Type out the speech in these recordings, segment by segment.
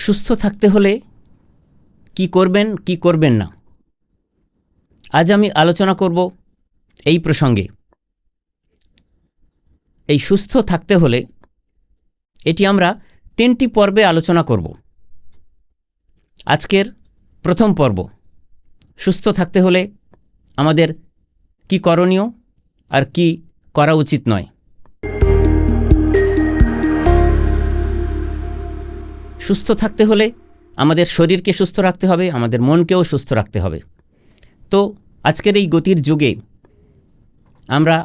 সুস্থ থাকতে হলে কি করবেন কি করবেন না, আজ আমি আলোচনা করব এই প্রসঙ্গে। এই সুস্থ থাকতে হলে এটি আমরা 3টি পর্বে আলোচনা করব। আজকের প্রথম পর্ব, সুস্থ থাকতে হলে আমাদের কি করণীয় আর কি করা উচিত নয়। সুস্থ থাকতে হলে আমাদের শরীরকে সুস্থ রাখতে হবে, আমাদের মনকেও সুস্থ রাখতে হবে। তো আজকের এই গতির যুগে আমরা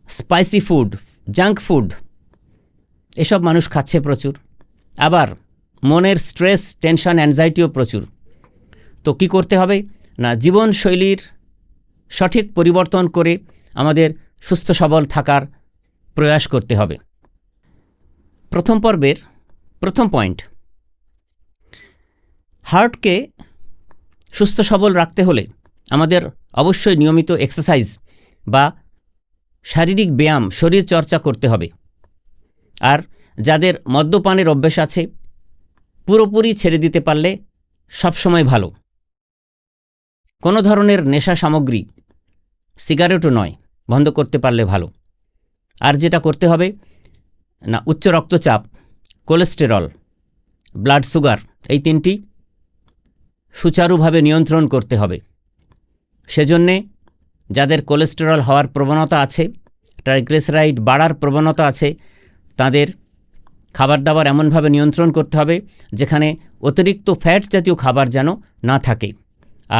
স্পাইসি ফুড, জাঙ্ক ফুড এসব মানুষ খাচ্ছে প্রচুর, আবার মনের স্ট্রেস, টেনশন, অ্যাংজাইটিও প্রচুর। তো কি করতে হবে না, জীবনশৈলীর সঠিক পরিবর্তন করে আমাদের সুস্থ সবল থাকার প্রয়াস করতে হবে। প্রথম পর্বের প্রথম পয়েন্ট, হার্টকে সুস্থ সবল রাখতে হলে আমাদের অবশ্যই নিয়মিত এক্সারসাইজ বা শারীরিক ব্যায়াম, শরীর চর্চা করতে হবে। আর যাদের মদ্যপানের অভ্যাস আছে, পুরোপুরি ছেড়ে দিতে পারলে সবসময় ভালো। কোনো ধরনের নেশা সামগ্রী, সিগারেটও নয়, বন্ধ করতে পারলে ভালো। আর যেটা করতে হবে না, উচ্চ রক্তচাপ, কোলেস্টেরল, ব্লাড সুগার, এই 3টি সুচারুভাবে নিয়ন্ত্রণ করতে হবে। সেজন্যে যাদের কোলেস্টেরল হওয়ার প্রবণতা আছে, ট্রাইগ্লিসারাইড বাড়ার প্রবণতা আছে, তাদের খাবার দাবার এমনভাবে নিয়ন্ত্রণ করতে হবে যেখানে অতিরিক্ত ফ্যাট জাতীয় খাবার যেন না থাকে।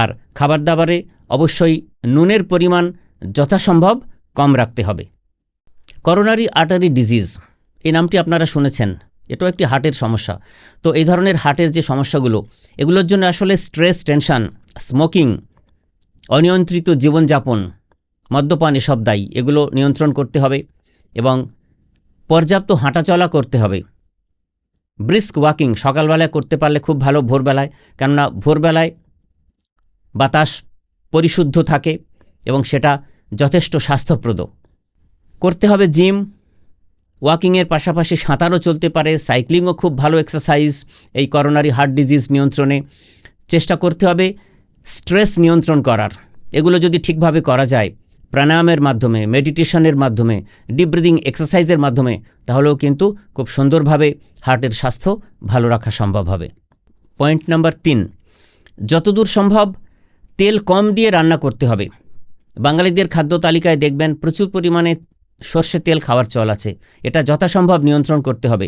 আর খাবার দাবারে অবশ্যই নুনের পরিমাণ যথাসম্ভব কম রাখতে হবে। করোনারি আর্টারি ডিজিজ, এই নামটি আপনারা শুনেছেন, এটাও একটি হার্টের সমস্যা। তো এই ধরনের হার্টের যে সমস্যাগুলো, এগুলোর জন্য আসলে স্ট্রেস, টেনশন, স্মোকিং, অনিয়ন্ত্রিত জীবনযাপন, মদ্যপান এসব দায়ী। এগুলো নিয়ন্ত্রণ করতে হবে এবং পর্যাপ্ত হাঁটাচলা করতে হবে। ব্রিস্ক ওয়াকিং সকালবেলায় করতে পারলে খুব ভালো, ভোরবেলায়, কেননা ভোরবেলায় বাতাস পরিশুদ্ধ থাকে এবং সেটা যথেষ্ট স্বাস্থ্যপ্রদ। করতে হবে জিম, ওয়াকিংয়ের পাশাপাশি সাঁতারও চলতে পারে, সাইক্লিংও খুব ভালো এক্সারসাইজ এই করোনারি হার্ট ডিজিজ নিয়ন্ত্রণে। চেষ্টা করতে হবে স্ট্রেস নিয়ন্ত্রণ করার। এগুলো যদি ঠিকভাবে করা যায়, প্রাণায়ামের মাধ্যমে, মেডিটেশনের মাধ্যমে, ডিপ ব্রিদিং এক্সারসাইজের মাধ্যমে, তাহলেও কিন্তু খুব সুন্দরভাবে হার্টের স্বাস্থ্য ভালো রাখা সম্ভব হবে। পয়েন্ট নাম্বার 3, যতদূর সম্ভব তেল কম দিয়ে রান্না করতে হবে। বাঙালিদের খাদ্য তালিকায় দেখবেন প্রচুর পরিমাণে সর্ষে তেল খাওয়ার চল আছে, এটা যথাসম্ভব নিয়ন্ত্রণ করতে হবে।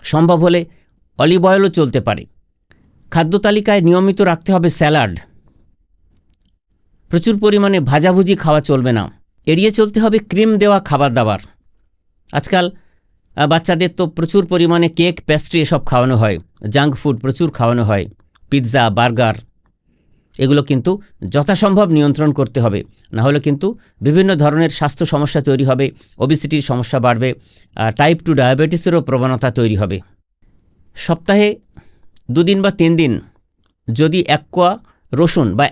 সম্ভব হলে অলিভ অয়েলও চলতে পারে। খাদ্য তালিকায় নিয়মিত রাখতে হবে স্যালাড। প্রচুর পরিমাণে ভাজাভুজি খাওয়া চলবে না। এড়িয়ে চলতে হবে ক্রিম দেওয়া খাবার দাবার। আজকাল বাচ্চাদের তো প্রচুর পরিমাণে কেক, পেস্ট্রি এসব খাওয়ানো হয়, জাঙ্ক ফুড প্রচুর খাওয়ানো হয়, পিৎজা, বার্গার, এগুলো কিন্তু যথাসম্ভব নিয়ন্ত্রণ করতে হবে। না হলে কিন্তু বিভিন্ন ধরনের স্বাস্থ্য সমস্যা তৈরি হবে, ওবেসিটির সমস্যা বাড়বে, টাইপ 2 ডায়াবেটিসেরও প্রবণতা তৈরি হবে। সপ্তাহে 2 দিন বা 3 দিন যদি 1 কোয়া রসুন বা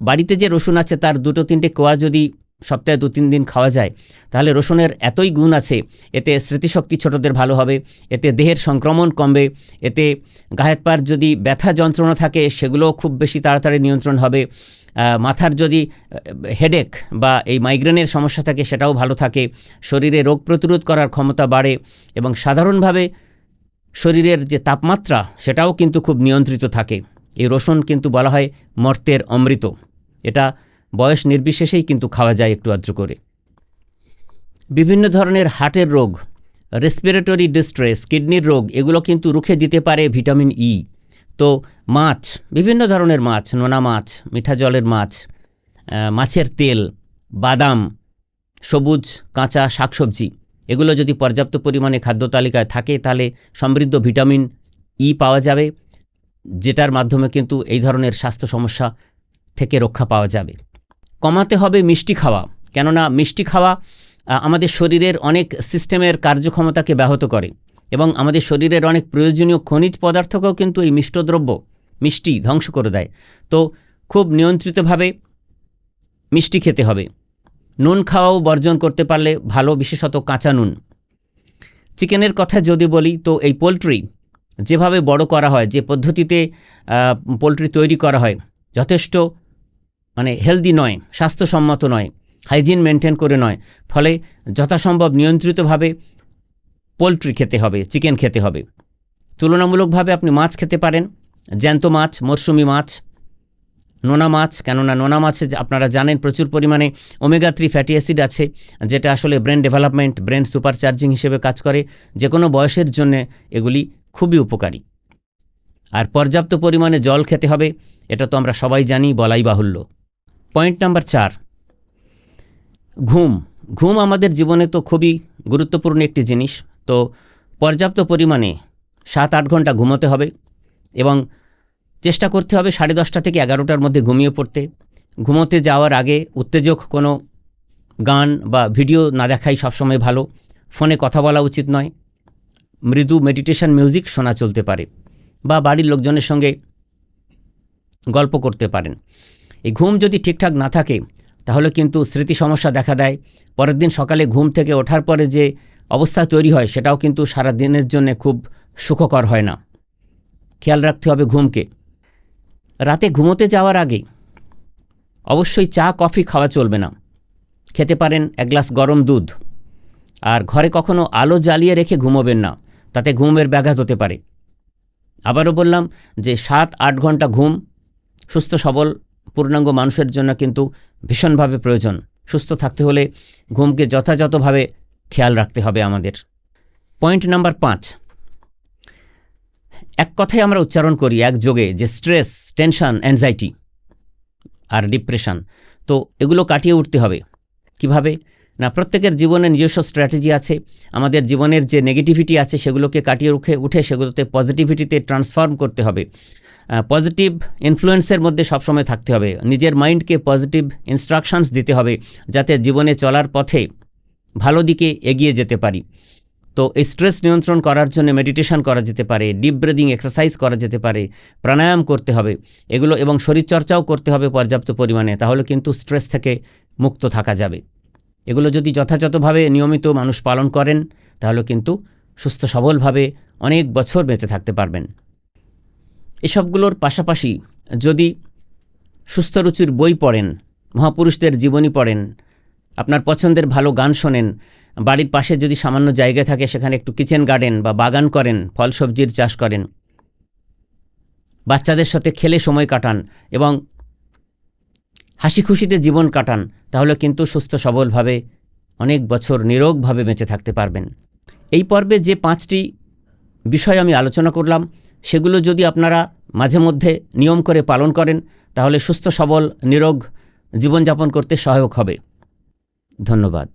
বাড়িতে যে রসুন আছে তার 2-3টে কোয়া যদি সপ্তাহে 2-3 দিন খাওয়া যায়, তাহলে রসুনের এতই গুণ আছে, এতে স্মৃতিশক্তি ছোটদের ভালো হবে, এতে দেহের সংক্রমণ কমবে, এতে গায়ে পার যদি ব্যথা যন্ত্রণা থাকে সেগুলোও খুব বেশি তাড়াতাড়ি নিয়ন্ত্রণ হবে, মাথার যদি হেডেক বা এই মাইগ্রেনের সমস্যা থাকে সেটাও ভালো থাকে, শরীরে রোগ প্রতিরোধ করার ক্ষমতা বাড়ে এবং সাধারণভাবে শরীরের যে তাপমাত্রা সেটাও কিন্তু খুব নিয়ন্ত্রিত থাকে। এই রসুন কিন্তু বলা হয় মর্তের অমৃত। এটা বয়স নির্বিশেষেই কিন্তু খাওয়া যায় একটু আধটু করে। বিভিন্ন ধরনের হার্টের রোগ, রেসপিরেটরি ডিস্ট্রেস, কিডনির রোগ, এগুলো কিন্তু রুখে দিতে পারে ভিটামিন ই। তো মাছ, বিভিন্ন ধরনের মাছ, নোনা মাছ, মিঠা জলের মাছ, মাছের তেল, বাদাম, সবুজ কাঁচা শাকসবজি, এগুলো যদি পর্যাপ্ত পরিমাণে খাদ্য তালিকায় থাকে তাহলে সমৃদ্ধ ভিটামিন ই পাওয়া যাবে, যেটার মাধ্যমে কিন্তু এই ধরনের স্বাস্থ্য সমস্যা থেকে রক্ষা পাওয়া যাবে। কমাতে হবে মিষ্টি খাওয়া, কেননা মিষ্টি খাওয়া আমাদের শরীরের অনেক সিস্টেমের কার্যক্ষমতাকে ব্যাহত করে এবং আমাদের শরীরের অনেক প্রয়োজনীয় খনিজ পদার্থকেও কিন্তু এই মিষ্টদ্রব্য, মিষ্টি ধ্বংস করে দেয়। তো খুব নিয়ন্ত্রিতভাবে মিষ্টি খেতে হবে। নুন খাওয়াও বর্জন করতে পারলে ভালো, বিশেষত কাঁচা নুন। চিকেনের কথা যদি বলি তো এই পোলট্রি যেভাবে বড় করা হয়, যে পদ্ধতিতে পোলট্রি তৈরি করা হয়, যথেষ্ট হেলদি নয়, স্বাস্থ্যসম্মত নয়, হাইজিন মেনটেন করে নয়। ফলে যথাসম্ভব নিয়ন্ত্রিতভাবে পোলট্রি খেতে হবে, চিকেন খেতে হবে। তুলনামূলকভাবে আপনি মাছ খেতে পারেন, জ্যান্ত মাছ, মরশুমি মাছ, নোনা মাছ, কেননা নোনা মাছে আপনারা জানেন প্রচুর পরিমাণে ওমেগা 3 ফ্যাটি অ্যাসিড আছে, যেটা আসলে ব্রেন ডেভেলপমেন্ট, ব্রেন সুপারচার্জিং হিসেবে কাজ করে। যে কোনো বয়সের জন্য এগুলি খুবই উপকারী। আর পর্যাপ্ত পরিমাণে জল খেতে হবে, এটা তো আমরা সবাই জানি, বলাই বাহুল্য। পয়েন্ট নাম্বার 4, ঘুম। ঘুম আমাদের জীবনে তো খুবই গুরুত্বপূর্ণ একটি জিনিস। তো পর্যাপ্ত পরিমাণে 7-8 ঘন্টা ঘুমোতে হবে এবং চেষ্টা করতে হবে 10:30 থেকে 11টার মধ্যে ঘুমিয়ে পড়তে। ঘুমোতে যাওয়ার আগে উত্তেজক কোনো গান বা ভিডিও না দেখাই সবসময় ভালো। ফোনে কথা বলা উচিত নয়। মৃদু মেডিটেশন মিউজিক শোনা চলতে পারে বা বাড়ির লোকজনের সঙ্গে গল্প করতে পারেন। এই ঘুম যদি ঠিকঠাক না থাকে তাহলে কিন্তু স্মৃতি সমস্যা দেখা দেয়। পরের দিন সকালে ঘুম থেকে ওঠার পরে যে অবস্থা তৈরি হয় সেটাও কিন্তু সারা দিনের জন্য খুব সুখকর হয় না। খেয়াল রাখতে হবে ঘুমকে। রাতে ঘুমোতে যাওয়ার আগে অবশ্যই চা কফি খাওয়া চলবে না। খেতে পারেন 1 গ্লাস গরম দুধ। আর ঘরে কখনো আলো জ্বালিয়ে রেখে ঘুমোবেন না, তাতে ঘুমের ব্যাঘাত হতে পারে। আবারও বললাম যে 7-8 ঘন্টা ঘুম সুস্থ সবল পূর্ণাঙ্গ মানুষের জন্য কিন্তু ভীষণভাবে প্রয়োজন। সুস্থ থাকতে হলে ঘুমকে যথাযথভাবে খেয়াল রাখতে হবে আমাদের। পয়েন্ট নাম্বার 5, এক কথায় আমরা উচ্চারণ করি একযোগে যে স্ট্রেস, টেনশন, অ্যাংজাইটি আর ডিপ্রেশন। তো এগুলো কাটিয়ে উঠতে হবে। কিভাবে না, প্রত্যেকের জীবনে নিজস্ব স্ট্র্যাটেজি আছে। আমাদের জীবনের যে নেগেটিভিটি আছে সেগুলোকে কাটিয়ে উঠে সেগুলোতে পজিটিভিটিতে ট্রান্সফর্ম করতে হবে। পজিটিভ ইনফ্লুয়েন্সের মধ্যে সবসময় থাকতে হবে। নিজের মাইন্ডকে পজিটিভ ইনস্ট্রাকশনস দিতে হবে যাতে জীবনে চলার পথে ভালো দিকে এগিয়ে যেতে পারি। তো এই স্ট্রেস নিয়ন্ত্রণ করার জন্য মেডিটেশন করা যেতে পারে, ডিপ ব্রিদিং এক্সারসাইজ করা যেতে পারে, প্রাণায়াম করতে হবে এগুলো, এবং শরীরচর্চাও করতে হবে পর্যাপ্ত পরিমাণে। তাহলে কিন্তু স্ট্রেস থেকে মুক্ত থাকা যাবে। এগুলো যদি যথাযথভাবে নিয়মিত মানুষ পালন করেন তাহলে কিন্তু সুস্থ সবলভাবে অনেক বছর বেঁচে থাকতে পারবেন। এসবগুলোর পাশাপাশি যদি সুস্থ রুচির বই পড়েন, মহাপুরুষদের জীবনী পড়েন, আপনার পছন্দের ভালো গান শোনেন, বাড়ির পাশে যদি সামান্য জায়গা থাকে সেখানে একটু কিচেন গার্ডেন বা বাগান করেন, ফল সবজির চাষ করেন, বাচ্চাদের সাথে খেলে সময় কাটান এবং হাসি খুশিতে জীবন কাটান, তাহলে কিন্তু সুস্থ সবলভাবে অনেক বছর নিরোগভাবে বেঁচে থাকতে পারবেন। এই পর্বে যে 5টি বিষয় আমি আলোচনা করলাম সেগুলো যদি আপনারা মাঝে মধ্যে নিয়ম করে পালন করেন তাহলে সুস্থ সবল নিরোগ জীবনযাপন করতে সহায়ক হবে। ধন্যবাদ।